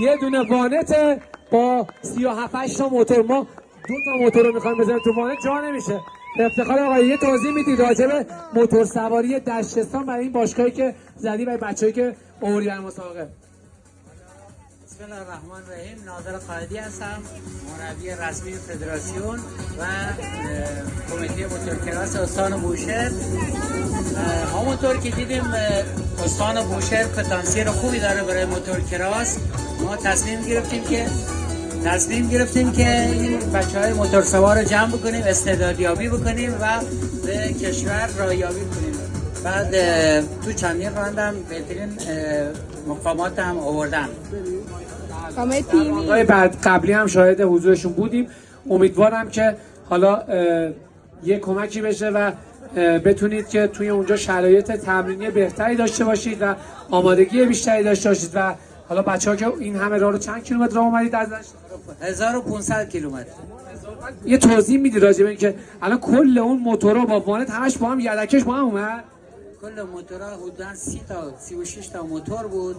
یه دونه وانته با 37 تا موتور. ما 2 تا موتور رو میخوایم بزنیم تو وانت، جا نمیشه. افتخار آقای یه توضیح میدید راجع به موتور سواری دشتستان برای این باشگاهی که زدی و بچه‌ای که آوردی برای مسابقه؟ بسم الله الرحمن الرحیم. ناظر قائدی هستم، مربی رسمی فدراسیون و کمیته موتورکراس استان بوشهر. همونطور که دیدیم استان بوشهر پتانسیل خوبی داره برای موتورکراس. ما تصمیم گرفتیم که این بچه‌های موتورسوار رو جمع بکنیم، استعدادیابی بکنیم و به کشور رایابی کنیم. بعد تو چندین راندم بهترین مقامات هم آوردن. بعد قبلی هم شاهد حضورشون بودیم. امیدوارم که حالا یه کمکی بشه و بتونید که توی اونجا شرایط تمرینی بهتری داشته باشید و آمادگی بیشتری داشته باشید. و حالا بچه‌ها که این همه راه رو چند کیلومتر راه اومدید ازش؟ 1500 کیلومتر. یه توضیح میدید راجع به اینکه الان کل اون موتورها با وانت همش با هم یدکش با هم اومد؟ کل موتورها حدوداً 30 تا 36 تا موتور بود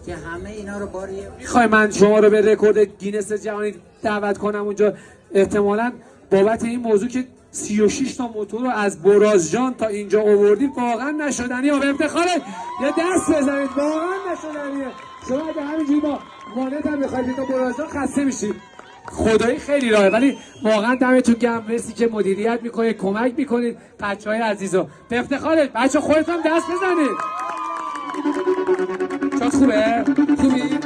که همه اینا رو باری. میخوای من شما رو به رکورد گینس جهانی دعوت کنم اونجا؟ احتمالاً بابت این موضوع که 36 تا موتور رو از برازجان تا اینجا آوردید واقعا نشدنیه. به افتخار یه دست بزنید، واقعا نشدنیه. شما اگه همینجوری با وانت هم بخواید تا برازجان خسته میشید. خدایی خیلی راهه، ولی واقعا دمتون گرم. مرسی که مدیریت میکنید، کمک میکنید بچهای عزیزو. به افتخارت بچه خودتون دست بزنید. چه خوبه؟ خوبی؟